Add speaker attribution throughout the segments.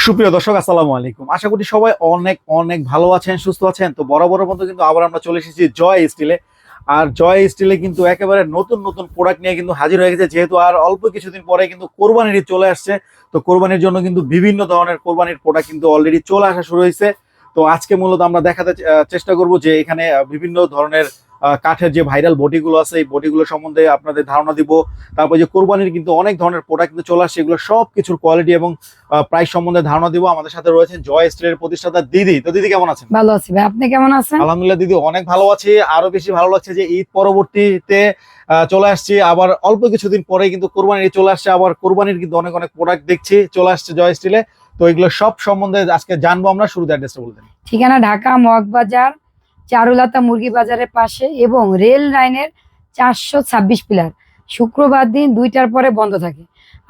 Speaker 1: সুপ্রিয় দর্শক, আসসালামু আলাইকুম। আশা করি সবাই অনেক অনেক ভালো আছেন, সুস্থ আছেন। তো বরাবরের মতো কিন্তু আবার আমরা চলে এসেছি জয় স্টিলে। আর জয় স্টিলে কিন্তু একেবারে নতুন নতুন প্রোডাক্ট নিয়ে কিন্তু হাজির হয়ে গেছে, যেহেতু আর অল্প কিছুদিন পরে কিন্তু কোরবানির ঈদ চলে আসছে। তো কোরবানির জন্য কিন্তু বিভিন্ন ধরনের কোরবানির প্রোডাক্ট কিন্তু অলরেডি চলে আসা শুরু হয়েছে। তো আজকে মূলত আমরা দেখাতে চেষ্টা করব যে এখানে বিভিন্ন ধরনের কাঠের যে ভাইরাল বডিগুলো আছে, এই বডিগুলো সম্বন্ধে আপনাদের ধারণা দিব। তারপর যে কোরবানির কিন্তু অনেক ধরনের প্রোডাক্ট কিন্তু চলে আসছে, এগুলো সব কিছুর কোয়ালিটি এবং প্রাইস সম্বন্ধে ধারণা দিব। আমাদের সাথে রয়েছেন জয় স্টিলের প্রতিষ্ঠাতা দিদি। তো দিদি কেমন আছেন?
Speaker 2: ভালো আছি ভাই, আপনি কেমন আছেন?
Speaker 1: আলহামদুলিল্লাহ দিদি, অনেক ভালো আছি। আরো বেশি ভালো লাগছে যে ঈদ পরবর্তীতে চলে আসছি, আবার অল্প কিছুদিন পরে কিন্তু কোরবানির ঈদ চলে আসছে। আবার কোরবানির কিন্তু অনেক অনেক প্রোডাক্ট দেখছি চলে আসছে জয় স্টিলে। তো এগুলো সব সম্বন্ধে আজকে জানবো আমরা। শুরুতে অ্যাড্রেসটা বলতেন।
Speaker 2: ঠিকানা ঢাকা মগবাজার, চারুলতা মুরগি বাজারের পাশে এবং রেল লাইনের 426 পিলার। শুক্রবার দিন 2টার পরে বন্ধ থাকে।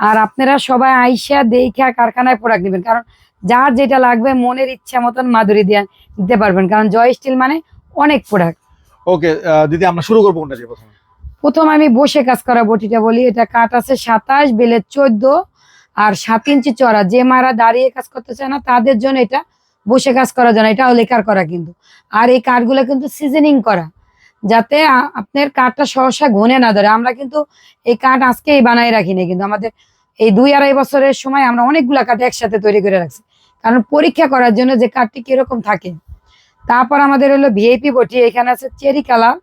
Speaker 2: আর আপনারা সবাই আইসা দেখা কারখানায় প্রোডাক্ট নেবেন, কারণ যার যেটা লাগবে মনের ইচ্ছা মতন মাধুরী দিয়ে দিতে পারবেন, কারণ জয় স্টিল মানে অনেক প্রোডাক্ট।
Speaker 1: ওকে দিদি, আমরা শুরু করবো কোনটা দিয়ে প্রথমে?
Speaker 2: প্রথম আমি বসে কাজ করা বটিটা বলি। এটা কাঠ আছে 27, বেলের 14 আর 7 ইঞ্চি চড়া। যে মারা দাঁড়িয়ে কাজ করতে চায় না তাদের জন্য এটা বসে কাজ করার জন্য, এটা লেকার করা কিন্তু। আর এই কাঠগুলো কিন্তু সিজনিং করা, যাতে আপনার কাঠটা সহসা ঘনে না ধরে। আমরা কিন্তু এই কাঠ আজকেই বানাই রাখিনি, কিন্তু আমাদের এই 2-2.5 বছরের সময় আমরা অনেকগুলা কাঠ একসাথে তৈরি করে রাখছি, কারণ পরীক্ষা করার জন্য যে কাঠটি কিরকম থাকে। তারপর আমাদের হলো ভিআইপি বটি। এখানে আছে চেরি কালার,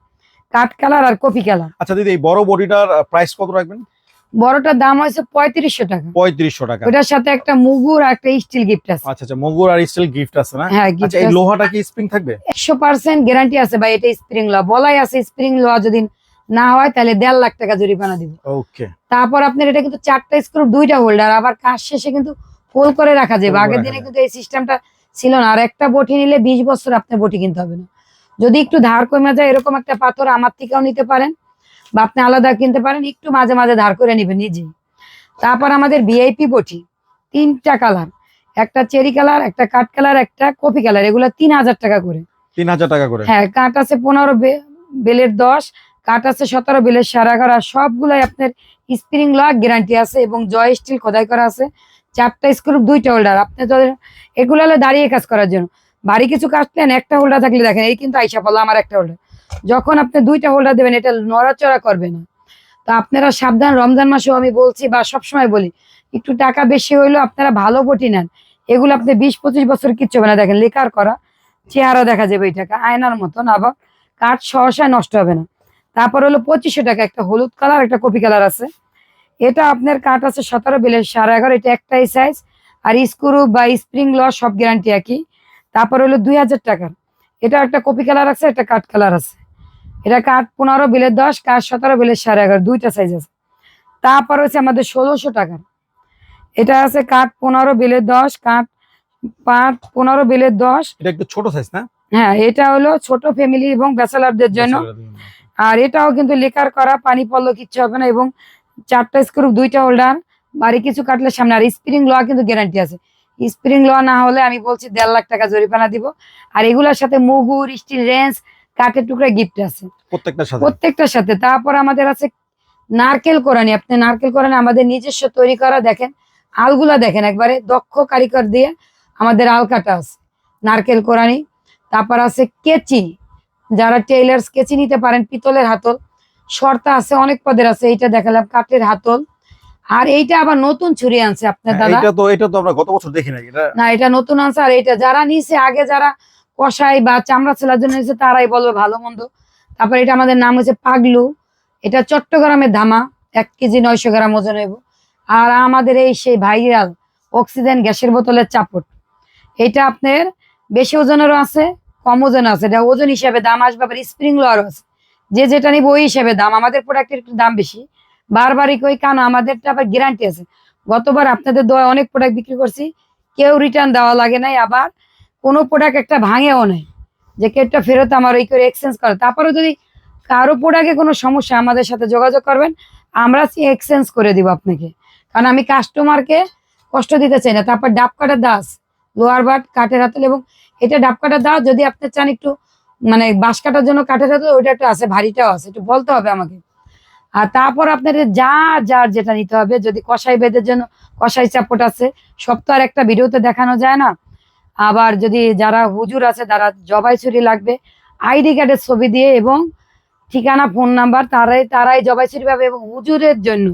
Speaker 2: কাঠ কালার আর কফি কালার।
Speaker 1: আচ্ছা দিদি, এই বড় বডিটার প্রাইস কত রাখবেন?
Speaker 2: বড়টার দাম হয়েছে 3500 টাকা।
Speaker 1: 3500 টাকা।
Speaker 2: ওটার সাথে একটা মুগুর আর একটা স্টিল গিফট আছে।
Speaker 1: আচ্ছা আচ্ছা, মগুর আর স্টিল গিফট আছে না?
Speaker 2: হ্যাঁ,
Speaker 1: আচ্ছা, এই লোহাটা কি স্প্রিং থাকবে?
Speaker 2: 100% গ্যারান্টি আছে ভাই। এটা স্প্রিং লোহা বলাই আছে। স্প্রিং লোহা যদি না হয় তাহলে 1.5 লাখ টাকা জরিমানা দিব।
Speaker 1: ওকে।
Speaker 2: তারপর আপনার এটা কিন্তু 4টা স্ক্রু, 2টা হোল্ডার, আবার কাজ শেষে কিন্তু হোল করে রাখা যাবে। আগের দিনে কিন্তু এই সিস্টেমটা ছিল না। আর একটা বটি নিলে 20 বছর আপনার বটি কিনতে হবে না। যদি একটু ধার কমে যায়, এরকম একটা পাথর আমার থেকেও নিতে পারেন, বা আপনি আলাদা কিনতে পারেন, একটু মাঝে মাঝে ধার করে নেবেন নিজেই। তারপর আমাদের ভিআইপি বটি 3টা কালার, একটা চেরি কালার, একটা কাঠ কালার, একটা কফি কালার। এগুলো 3000 টাকা করে।
Speaker 1: 3000 টাকা করে?
Speaker 2: হ্যাঁ, কাঠ আছে 15, বেলের 10, কাঠ আছে 17, বেলের 11.5। আর সবগুলাই আপনার স্প্রিং লক গ্যারান্টি আছে এবং জয় স্টিল খোদাই করা আছে। 4টা স্ক্রু, 2টা হোল্ডার। আপনি এগুলো হলো দাঁড়িয়ে কাজ করার জন্য। ভারী কিছু কাটলেন, একটা হোল্ডার থাকলে দেখেন, এই কিন্তু আইসা পড়লো আমার একটা হোল্ডার। যখন আপনি 2টা হোল্ডার দেবেন, এটা নড়াচড়া করবে না। তো আপনারা সাবধান, রমজান মাসেও আমি বলছি বা সবসময় বলি, একটু টাকা বেশি হইলেও আপনারা ভালো বটি নেন। এগুলো আপনি 20-25 বছর কিচ্ছু হবে না। দেখেন লেকার করা, চেহারা দেখা যাবে এই টাকা আয়নার মতন, আবার কাঠ সহসায় নষ্ট হবে না। তারপর হলো 2500 টাকা একটা হলুদ কালার, একটা কপি কালার আছে। এটা আপনার কাঠ আছে 17, বেলের 11.5। এটা একটাই সাইজ। আর স্ক্রু বা স্প্রিং ল সব গ্যারান্টি একই। তারপর হলো 2000 টাকার এটা একটা কপি কালার আছে, একটা কাঠ কালার আছে। এটা কাঠ 15, বেলের 10, কাঠ 17, বেলের 11.5, 2টা সাইজ আছে। তারপর হচ্ছে আমাদের 1600 টাকার এটা আছে, কাঠ 15, বেলের 10, কাঠ 15, বেলের 10।
Speaker 1: এটা একটু ছোট সাইজ না?
Speaker 2: হ্যাঁ, এটা হলো ছোট ফ্যামিলি এবং ব্যাচেলারদের জন্য। আর এটাও কিন্তু লেকার করা, পানি পড়লো কিচ্ছু হবে না। এবং 4টা স্ক্রু, 2টা হোল্ডার, বাড়ি কিছু কাটলে সামনে। আর স্প্রিং লোহা কিন্তু গ্যারান্টি আছে। স্প্রিং লোহা না হলে আমি বলছি 1.5 লাখ টাকা জরিমানা দিব। আর এগুলোর সাথে মুগুর, স্টিল রেঞ্জ, কাঠের টুকরা গিফট আছে প্রত্যেকটার সাথে। তারপর আমাদের আছে নারকেল কোরানি। আপনি নারকেল কোরানি আমাদের নিজস্ব তৈরি করা। দেখেন আলগুলা, দেখেন একবারে দক্ষ কারিগর দিয়ে আমাদের আল কাটা আছে, নারকেল কোরানি। তারপর আছে কেচি, যারা টেইলার্স কেচি নিতে পারেন, পিতলের হাতল। শর্তা আছে, অনেক পদের আছে। এইটা দেখালাম কাঠের হাতল। আর এইটা আবার নতুন ছুরি আনছে আপনার দাদা।
Speaker 1: এটা তো আমরা গত বছর দেখি নাই।
Speaker 2: না, এটা নতুন আনছে। আর এটা যারা নিছে আগে, যারা কষাই বা চামড়া ছেলার জন্য নিছে, তারাই বলবে ভালো মন্দ। তারপর এটা আমাদের নাম হচ্ছে পাগলু। এটা চট্টগ্রামের ধামা, 1 কেজি 900 গ্রাম ওজন হইব। আর আমাদের এই সেই ভাইরাল অক্সিজেন গ্যাসের বোতলের চাপট, এটা আপনার বেশি ওজনেরও আছে, কম ওজন আছে। এটা ওজন হিসাবে দাম আসবে। আবার স্প্রিং লোয়ারও আছে, যে যেটা নিব ওই হিসাবে দাম। আমাদের প্রোডাক্টের একটু দাম বেশি, বারবারই কই, কারণ আমাদেরটা আবার গ্যারান্টি আছে। গতবার আপনাদের দোয়া অনেক প্রোডাক্ট বিক্রি করছি, কেউ রিটার্ন দেওয়া লাগে নাই। আবার কোনো প্রোডাক্ট একটা ভাঙেও নাই যে কেউটা ফেরত আমার ওই করে এক্সচেঞ্জ করে। তারপরে যদি কারো প্রোডাক্টে কোনো সমস্যা, আমাদের সাথে যোগাযোগ করবেন, আমরা এক্সচেঞ্জ করে দিব আপনাকে, কারণ আমি কাস্টমারকে কষ্ট দিতে চাই না। তারপর ডাব কাটার দাস, লোয়ার বাট, কাঠের হাতল। এবং এটা ডাব কাটার দাও, যদি আপনি চান একটু মানে বাঁশ কাটার জন্য কাঠের হাতল, ওইটা একটা আছে, ভারীটাও আছে, একটু বলতে হবে আমাকে। আর তারপর আপনাদের যার যেটা নিতে হবে, যদি কষাই বেদের জন্য কষাই চাপট আছে, সব তো আর একটা ভিডিওতে দেখানো যায় না। আবার যদি যারা হুজুর আছে, যারা জবাই ছুরি লাগবে, আইডি কার্ডের ছবি দিয়ে এবং ঠিকানা ফোন নাম্বার, তারাই জবাই ছুরি পাবে। এবং হুজুরের জন্য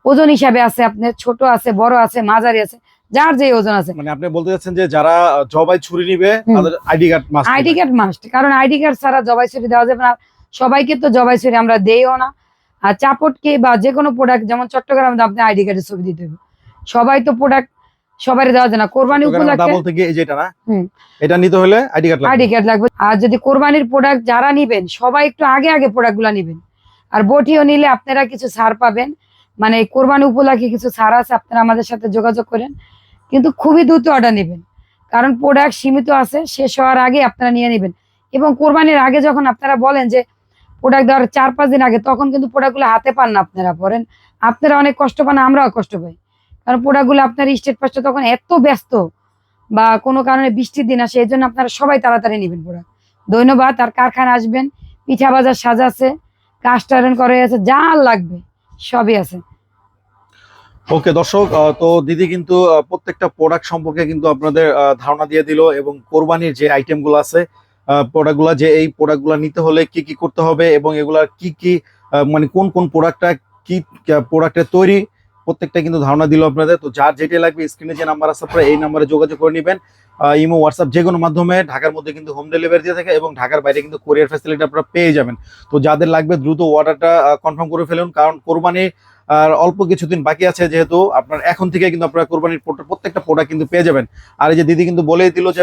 Speaker 2: ওজন হিসাবে আছে, আপনার ছোট আছে, বড় আছে, মাঝারি আছে, যার যে ওজন আছে।
Speaker 1: মানে আপনি বলতে চাচ্ছেন যে যারা জবাই ছুরি নিবে
Speaker 2: হুম।
Speaker 1: তাদের ID card must.
Speaker 2: ID card must, কারণ আইডি কার্ড ছাড়া জবাই ছুরি দেওয়া যাবে না। সবাইকে তো জবাই ছুরি আমরা দেইও না। আর চাপটকে বা যে কোনো প্রোডাক্ট, যেমন চট্টগ্রামে আপনি আইডি কার্ডের ছবি দিতে হবে। সবাই তো প্রোডাক্ট সবাই দেওয়া যায় না। কোরবানি উপলক্ষে
Speaker 1: বলতে গিয়ে এই যেটা না,
Speaker 2: হুম,
Speaker 1: এটা নিতে হলে আইডি কার্ড লাগবে।
Speaker 2: আইডি কার্ড লাগবে। আর যদি কোরবানির প্রোডাক্ট যারা নিবেন, সবাই একটু আগে আগে প্রোডাক্ট গুলা নিবেন। আর বটিও নিলে আপনারা কিছু ছাড় পাবেন, মানে এই কোরবানি উপলক্ষে কিছু ছাড় আছে, আপনারা আমাদের সাথে যোগাযোগ করেন। কিন্তু খুবই দ্রুত অর্ডার নেবেন, কারণ প্রোডাক্ট সীমিত আছে, শেষ হওয়ার আগে আপনারা নিয়ে নেবেন। এবং কোরবানির আগে যখন আপনারা বলেন যে প্রোডাক্ট দেওয়ার 4-5 দিন আগে, তখন কিন্তু প্রোডাক্টগুলো হাতে পান না, আপনারা পড়েন, আপনারা অনেক কষ্ট পান, আমরাও কষ্ট পাই। কারণ প্রোডাক্টগুলো আপনার স্টেট পাশে তখন এত ব্যস্ত, বা কোনো কারণে বৃষ্টির দিন আসে, এই জন্য আপনারা সবাই তাড়াতাড়ি নেবেন প্রোডাক্ট। ধন্যবাদ। আর কারখানা আসবেন, পিঠা বাজার সাজাচ্ছে, কাস্টারেন করে আছে, যা লাগবে সবই আছে।
Speaker 1: ওকে দর্শক, তো দিদি কিন্তু প্রত্যেকটা প্রোডাক্ট সম্পর্কে কিন্তু আপনাদের ধারণা দিয়ে দিল, এবং কোরবানির যে আইটেম গুলো আছে, প্রোডাক্ট গুলা, যে এই প্রোডাক্ট গুলা নিতে হলে কি কি করতে হবে এবং এগুলা কি কি মানে কোন কোন প্রোডাক্টটা কি প্রোডাক্টের তৈরি, প্রত্যেকটা কিন্তু ধারণা দিল আপনাদের। তো যার যেটা লাগবে স্ক্রিনে যে নাম্বার আছে আপনারা এই নাম্বারে যোগাযোগ করে নেবেন। ইমো, হোয়াটসঅ্যাপ যে কোনো মাধ্যমে ঢাকার মধ্যে কিন্তু হোম ডেলিভারি দিয়ে থাকে, এবং ঢাকার বাইরে কিন্তু কোরিয়ার ফ্যাসিলিটি আপনারা পেয়ে যাবেন। তো যাদের লাগবে দ্রুত অর্ডারটা কনফার্ম করে ফেলুন, কারণ কোরবানি আর অল্প কিছুদিন বাকি আছে, যেহেতু আপনার এখন থেকে কিন্তু আপনারা কোরবানির প্রত্যেকটা প্রোডাক্ট কিন্তু পেয়ে যাবেন। আর এই যে দিদি কিন্তু বলেই দিল যে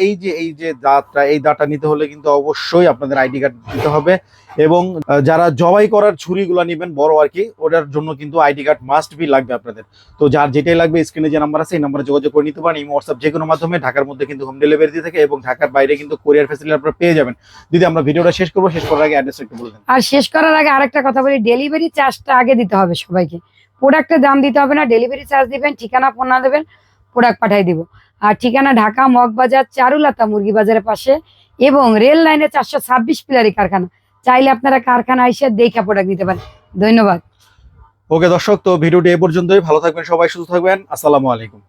Speaker 1: এই যে দাঁতটা নিতে হলে কিন্তু অবশ্যই আপনাদের আইডি কার্ড দিতে হবে, এবং যারা জবাই করার ছুরিগুলো নেবেন বড় আর কি, ওটার জন্য কিন্তু আইডি কার্ড মাস্ট বি লাগবে আপনাদের। তো যার যেটাই লাগবে স্ক্রিনে যে নাম্বার আছে এই নাম্বারে যোগাযোগ করে নিতে পারেন। ইমো, হোয়াটসঅ্যাপ যে কোনো মাধ্যমে ঢাকার মধ্যে কিন্তু হোম ডেলিভারি দিয়ে থাকে, এবং ঢাকার বাইরে কিন্তু কোরিয়ার ফ্যাসিলিটি আপনারা পেয়ে যাবেন। দিদি আমরা ভিডিওটা শেষ করবো, শেষ করার আগে অ্যাড্রেসটা একটু বলে দেন।
Speaker 2: আর শেষ করার আগে আরেকটা কথা বলি, ডেলিভারি চার্জটা আগে দিতে হবে সবাইকে। প্রোডাক্টের দাম দিতে হবে না, ডেলিভারি চার্জ দিবেন, ঠিকানা ফোন না দেবেন, প্রোডাক্ট পাঠিয়ে দিব। আর ঠিকানা ঢাকা মগবাজার, চারুলতা মুরগি বাজারের পাশে, এবং রেল লাইনে 426 পিলারি কারখানা। চাইলে আপনারা কারখানা এসে দেখে প্রোডাক্ট নিতে পারেন। ধন্যবাদ।
Speaker 1: ওকে দর্শক, তো ভিডিওটি এ পর্যন্তই। ভালো থাকবেন সবাই, সুস্থ থাকবেন। আসসালামু আলাইকুম।